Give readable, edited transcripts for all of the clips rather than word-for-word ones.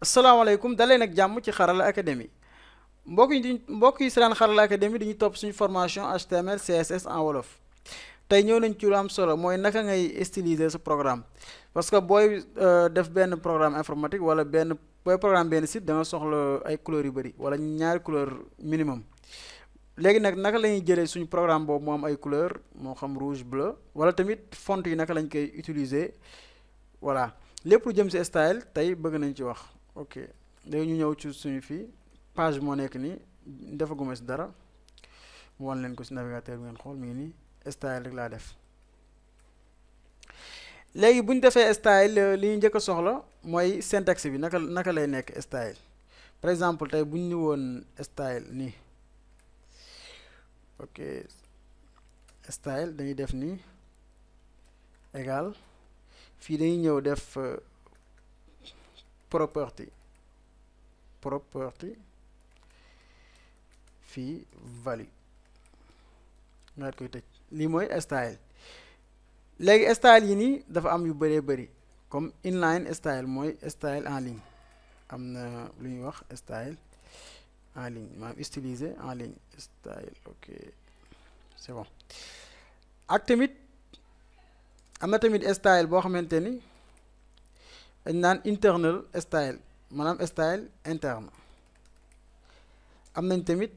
asalaamaaleykum dalee nag jàmm ci Xarala Academy mbokk yi seetaan Xarala Academy dañuy topp suñu formation HTML CSS en wolof tey ñëw nañ ci lu am solo mooy naka ngay styliser sa programme parce que booy def benn programme informatique wala booy programme benn site da nga soxla ay couleurs yu bëri wala ñaari couleur minimum. léegi nag naka la ñuy jëlee suñu programme boobu moo am ay couleur moo xam rouge bleu wala tamit font yi naka lañ koy utiliser voilà lépp lu jëm ci style tey bëgg nañ ci wax. ok léegi ñu ñëw ci suñu fii page bi moo nekk nii defaguma ci dara mu wan leen ko ci navigateur bi ngeen xool mi ngi nii style rek laa def. léegi bu ñu defee style li ñu njëkk a soxla mooy syntaxe bi naka lay nekk style. par exemple tey bu ñu ni woon style nii ok style dañuy def nii égal fii dañuy ñëw def property fii value nga koy tëj lii mooy style. léegi style yi nii dafa am yu bëree bëri comme inline style mooy style en ligne am na lu ñuy wax style en ligne maanaam styliser en ligne style ok c'est bon. ak tamit am na tamit style boo xamante ni dañ naan internal style maanaam style interne. am nañ tamit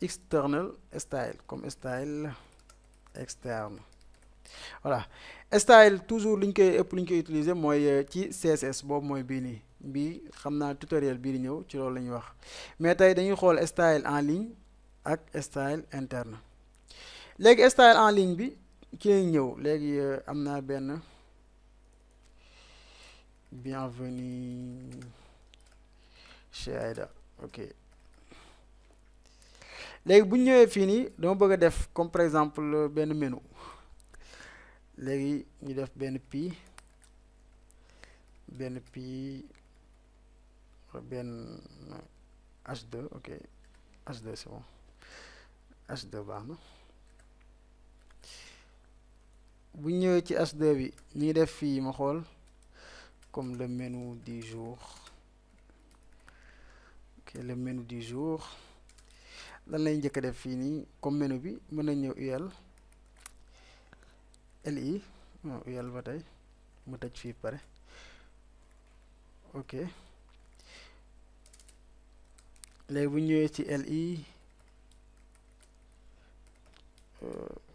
external style comme style externe. voilà style toujours liñ koy utiliser mooy ci CSS boobu mooy bii nii bii xam naa tutoriel bii di ñëw ci loolu la ñuy wax mais tey dañuy xool style en ligne ak style interne. léegi style en ligne bi ci lañ ñëw léegi am naa benn bienvenue chez Aïda ok léegi bu ñu ñëwee fii nii dama bëgg a def comme par exemple benn menu léegi ñu def benn H2 ok H2 c'est bon H2 baax na. bu ñu ñëwee ci H2 bi ñu ngi def fii ma xool comme le menu du jour ok le menu du jour lan lay njëkk a def fii nii comme menu bi mën nañ ñëw li ul ba tey mu tëj fii pare ok léegi bu ñëwee ci li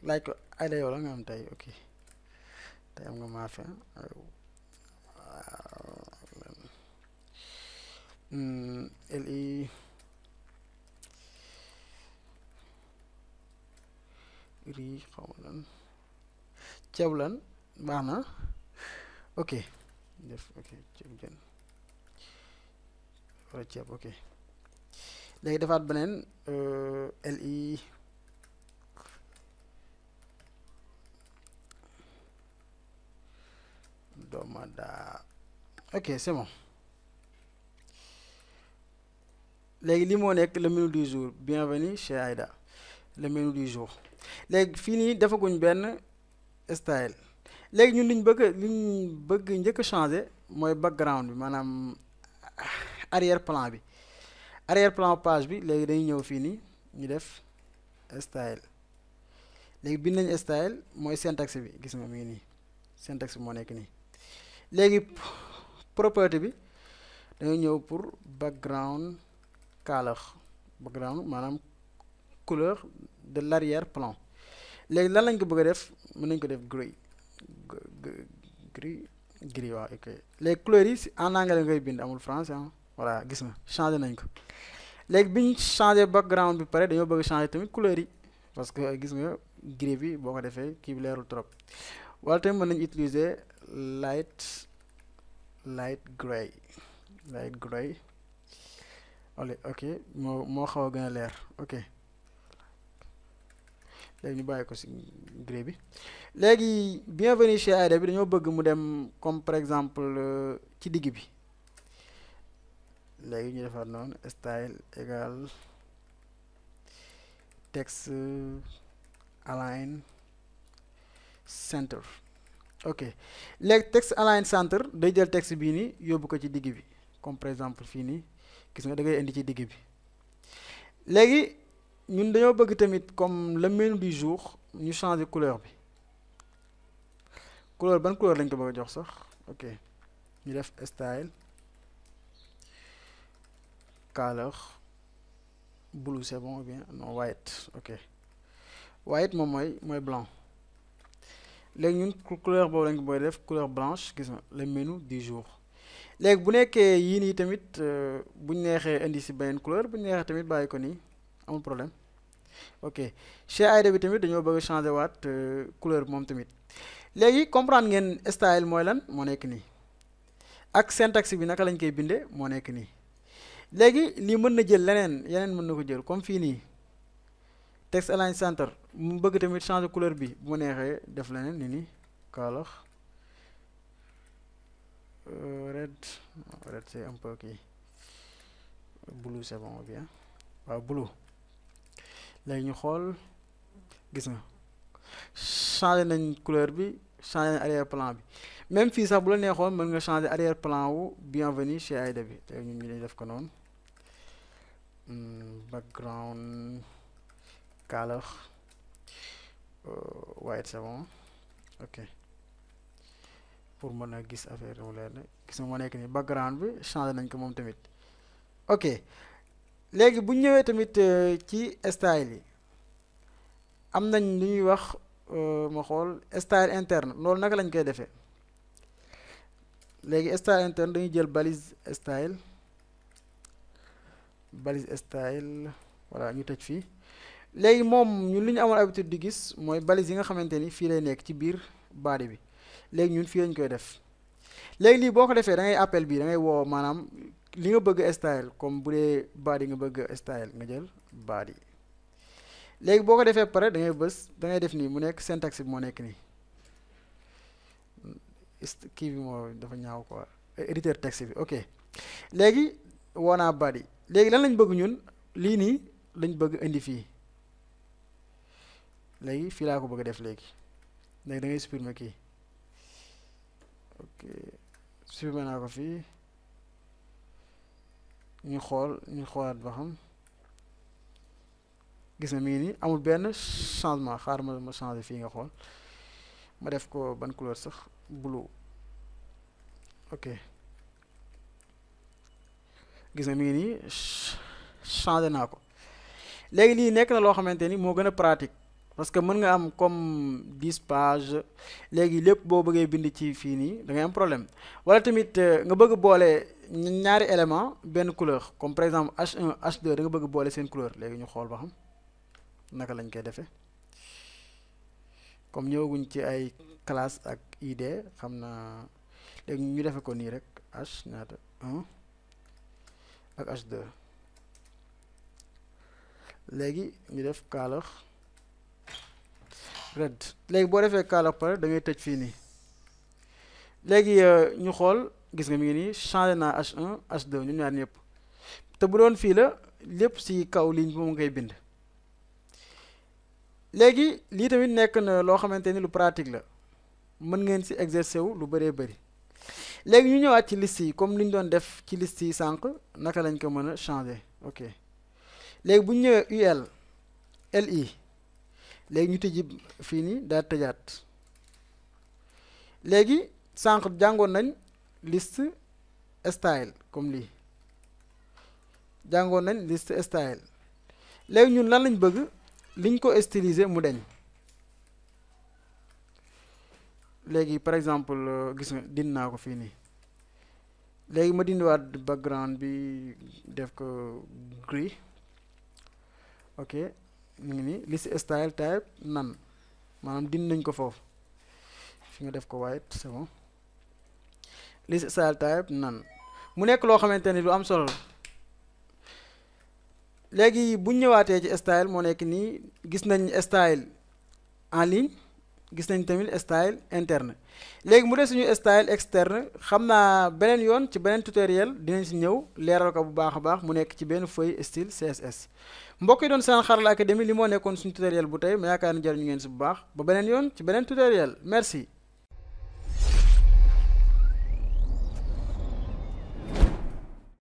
laaj ko Aïda yow la nga am tey ok tey am nga maafe li rii xaw ma lan ceeb lan baax na ok def ok ceeb jën wala ceeb ok léegi defaat beneen li domada ok c'est bon. léegi li moo nekk le menu du jour bienvenue chez Aïda le menu du jour. léegi fii nii defaguñ benn style léegi ñun liñ bëgg njëkk a changer mooy background bi maanaam arrière plan bi page bi léegi dañuy ñëw fii nii ñu def style léegi bind nañ style mooy syntaxe bi gis nga mi ngi nii syntaxe bi moo nekk nii. léegi property bi dañuy ñëw pour background color maanaam couleur de l'arrière plan. léegi lan lañ ko bëgg a def mën nañ ko def gris waaw ok léegi couleurs yi en anglais ngay bind amul français voilà gis nga changé nañ ko. léegi bi ñu changé background bi pare dañoo bëgg changer tamit couleurs yi parce que gis nga gris bi boo ko defee kii bi leerul trop wala tamit mën nañu utiliser light gray wala ok moo xaw a gën a leer ok léegi ñu bàyyi ko ci gris bi. léegi bienvenue chez Aïda bi dañoo bëgg mu dem comme par exemple ci digg bi léegi ñu defaat noonu style égal text align center ok léegi text align center day jël texte bii nii yóbbu ko ci digg bi comme par exemple fii nii gis nga da ngay indi ci digg bi. léegi ñun dañoo bëgg tamit comme le menu du jour ñu changer couleur bi. couleur ban couleur lañ ko bëgg a jox sax ok ñu def style color blue c'est bon ou bien non white ok white moom mooy blanc. léegi ñun couleur boobu lañ ko bëgg def couleur blanche gis nga le menu du jour. léegi bu nekkee yii nii tamit buñ neexee indi si beneen couleur buñ neexee tamit bàyyi ko nii amul problème. ok chez ID bi tamit dañoo bëgg changer waat couleur bi moom tamit. léegi comprendre ngeen style mooy lan moo nekk nii ak syntaxe bi naka lañ koy bindee moo nekk nii. léegi lii mën na jël yeneen mën na ko jël comme fii nii text align center mu bëgg tamit changer couleur bi bu ma neexee def leneen ni nii color red c'est un peu kii blue c'est bon bien waaw blue. léegi ñu xool gis nga changer nañ couleur bi changer nañ arrière plan bi même fii sax bu la neexoon mën nga changer arrière plan wu bienvenue chez Aïda bi léegi ñun ñu def ko noonu background color white c'est bon ok pour mën a gis affaire mu leer na gis nga moo nekk nii background bi changer nañ ko moom tamit. ok léegi bu ñëwee tamit ci style yi am nañ lu ñuy wax ma xool style interne loolu naka lañ koy defee. léegi style interne dañuy jël balise style voilà ñu tëj fii. léegi moom ñun li ñu amoon habitude di gis mooy balise yi nga xamante ni fii lay nekk ci biir body bi léegi ñun fii lañ koy def. léegi lii boo ko defee da ngay appel bi da ngay woo maanaam li nga bëgg style comme bu dee body nga bëgg style nga jël body. léegi boo ko defee pare da ngay bës da ngay def nii mu nekk syntaxe bi moo nekk nii kii bi moo dafa ñaaw quoi éditeur texte bi ok. léegi woo naa body léegi lan lañ bëgg ñun lii nii lañ bëgg indi fii. léegi fii laa ko bëgg a def léegi da ngay supprimer kii ok supprimer naa ko fii ñu xoolaat ba xam gis na mi ngi nii amul benn changement xaar ma changer fii nga xool ma def ko ban couleur sax blue ok gis na mi ngi nii changer naa ko. léegi lii nekk na loo xamante ni moo gën a pratique parce que mën nga am comme 10 pages léegi lépp boo bëggee bind ci fii nii da ngay am problème. wala tamit nga bëgg boole ñaari élément benn couleur comme par exemple H1 H2 da nga bëgg boole seen couleur léegi ñu xool ba xam naka lañ koy defee comme ñëwaguñ ci ay classe ak ID xam naa léegi ñu defe ko nii rek H ñaata 1 ak H2 léegi ñu def color red. léegi boo defee color pare da ngay tëj fii nii léegi ñu xool gis nga mi ngi nii changé naa H1 H2 ñun ñaar ñëpp te bu doon fii la lépp ci kaw ligne bi moom ngay bind. léegi lii tamit nekk na loo xamante ni lu pratique la mën ngeen ci exercer wu lu bëree bëri. léegi ñu ñëwaat ci liste yi comme li ñu doon def ci liste yi sànq naka lañ ko mën a changer ok. léegi bu ñu ñëwee UL LI léegi ñu tëji fii nii daal tëjaat. léegi sànq jàngoon nañ liste style comme lii jàngoon nañ liste style léegi ñun lan lañ bëgg liñ ko styliser mu deñ. léegi par exemple gis nga dindi naa ko fii nii léegi ma dindiwaat background bi def ko gris ok ñu ngi nii liste style type none maanaam dindi nañ ko foofu fi nga def ko white c'est bon liste style type none mu nekk loo xamante ni lu am solo la. léegi bu ñu ñëwaatee ci style moo nekk nii gis nañ style en ligne gis nañ tamit style interne léegi mu des suñu style externe xam naa beneen yoon ci beneen tutoriel dinañ si ñëw leeral ko bu baax a baax mu nekk ci benn feuille style CSS. mbokk yi doon seen Xarala Academy li moo nekkoon suñu tutoriel bu tey ma yaakaar ni jariñu ngeen si bu baax ba beneen yoon ci beneen tutoriel merci.